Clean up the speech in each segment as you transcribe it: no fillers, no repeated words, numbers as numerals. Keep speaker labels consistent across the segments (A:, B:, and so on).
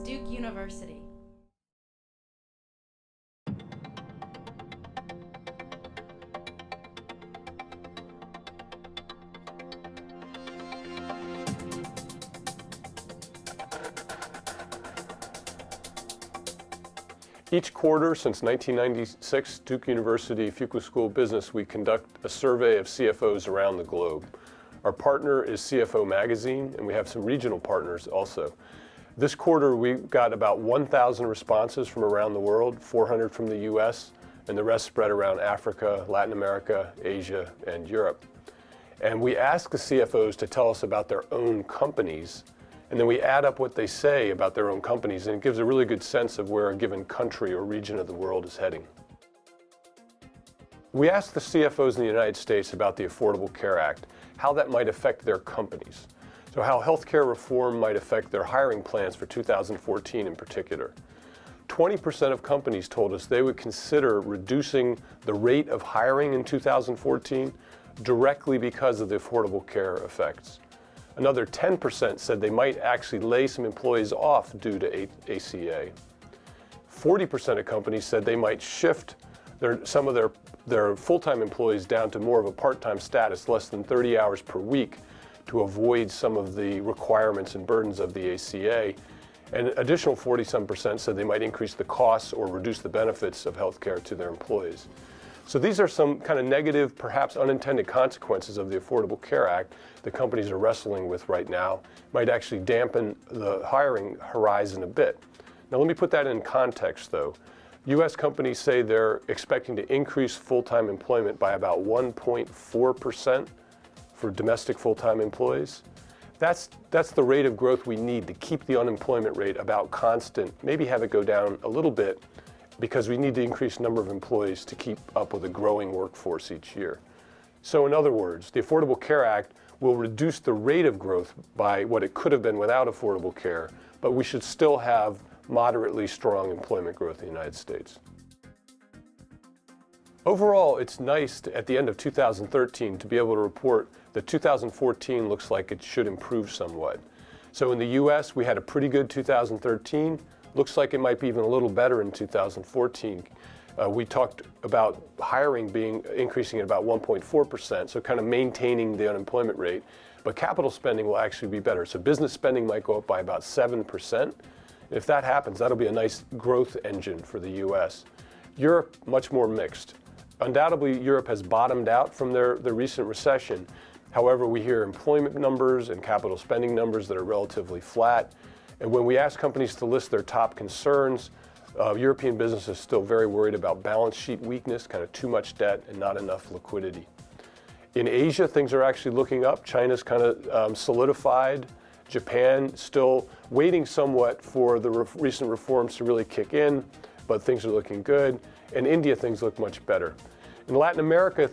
A: Duke University.
B: Each quarter since 1996, Duke University Fuqua School of Business, we conduct a survey of CFOs around the globe. Our partner is CFO Magazine, and we have some regional partners also. This quarter, we got about 1,000 responses from around the world, 400 from the US, and the rest spread around Africa, Latin America, Asia, and Europe. And we ask the CFOs to tell us about their own companies, and then we add up what they say about their own companies, and it gives a really good sense of where a given country or region of the world is heading. We asked the CFOs in the United States about the Affordable Care Act, how that might affect their companies. So how healthcare reform might affect their hiring plans for 2014 in particular. 20% of companies told us they would consider reducing the rate of hiring in 2014 directly because of the Affordable Care effects. Another 10% said they might actually lay some employees off due to ACA. 40% of companies said they might shift some of their full-time employees down to more of a part-time status, less than 30 hours per week, to avoid some of the requirements and burdens of the ACA. And an additional 40-some% said they might increase the costs or reduce the benefits of healthcare to their employees. So these are some kind of negative, perhaps unintended consequences of the Affordable Care Act that companies are wrestling with right now. Might actually dampen the hiring horizon a bit. Now let me put that in context though. US companies say they're expecting to increase full-time employment by about 1.4% for domestic full-time employees. That's the rate of growth we need to keep the unemployment rate about constant, maybe have it go down a little bit, because we need to increase number of employees to keep up with a growing workforce each year. So in other words, the Affordable Care Act will reduce the rate of growth by what it could have been without affordable care, but we should still have moderately strong employment growth in the United States. Overall, it's nice at the end of 2013 to be able to report that 2014 looks like it should improve somewhat. So in the US, we had a pretty good 2013. Looks like it might be even a little better in 2014. We talked about hiring increasing at about 1.4%, so kind of maintaining the unemployment rate. But capital spending will actually be better. So business spending might go up by about 7%. If that happens, that'll be a nice growth engine for the US. Europe, much more mixed. Undoubtedly, Europe has bottomed out from the recent recession. However, we hear employment numbers and capital spending numbers that are relatively flat. And when we ask companies to list their top concerns, European business is still very worried about balance sheet weakness, kind of too much debt and not enough liquidity. In Asia, things are actually looking up. China's kind of solidified. Japan still waiting somewhat for the recent reforms to really kick in, but things are looking good. In India, things look much better. In Latin America,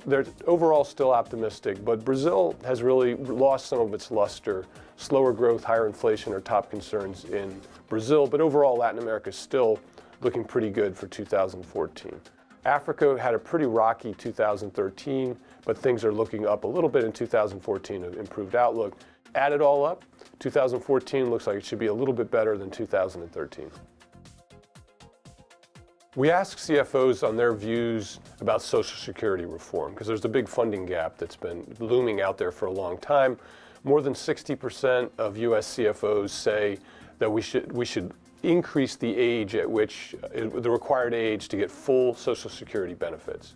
B: they're overall still optimistic, but Brazil has really lost some of its luster. Slower growth, higher inflation are top concerns in Brazil, but overall Latin America is still looking pretty good for 2014. Africa had a pretty rocky 2013, but things are looking up a little bit in 2014, an improved outlook. Add it all up, 2014 looks like it should be a little bit better than 2013. We ask CFOs on their views about Social Security reform, because there's a big funding gap that's been looming out there for a long time. More than 60% of US CFOs say that we should increase the age at which, the required age to get full Social Security benefits.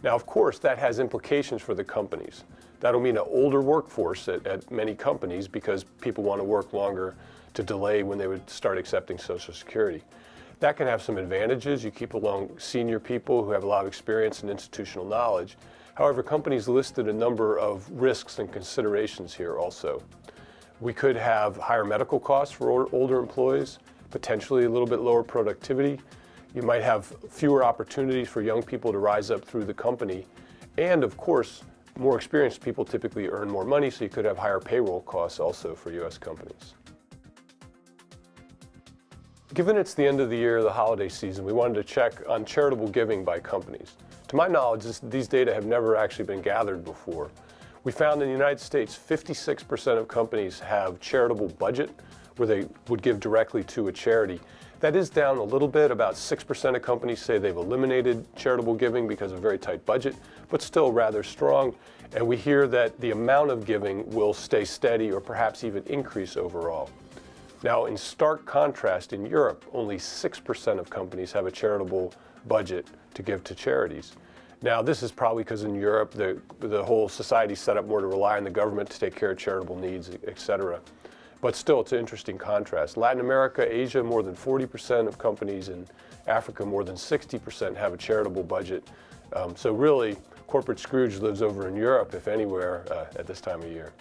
B: Now, of course, that has implications for the companies. That'll mean an older workforce at many companies because people want to work longer to delay when they would start accepting Social Security. That can have some advantages. You keep along senior people who have a lot of experience and institutional knowledge. However, companies listed a number of risks and considerations here also. We could have higher medical costs for older employees, potentially a little bit lower productivity. You might have fewer opportunities for young people to rise up through the company. And of course, more experienced people typically earn more money, so you could have higher payroll costs also for US companies. Given it's the end of the year, the holiday season, we wanted to check on charitable giving by companies. To my knowledge, these data have never actually been gathered before. We found in the United States, 56% of companies have charitable budget, where they would give directly to a charity. That is down a little bit. About 6% of companies say they've eliminated charitable giving because of a very tight budget, but still rather strong. And we hear that the amount of giving will stay steady or perhaps even increase overall. Now, in stark contrast, in Europe, only 6% of companies have a charitable budget to give to charities. Now, this is probably because in Europe, the whole society is set up more to rely on the government to take care of charitable needs, et cetera. But still, it's an interesting contrast. Latin America, Asia, more than 40% of companies, and Africa, more than 60% have a charitable budget. So really, corporate Scrooge lives over in Europe, if anywhere, at this time of year.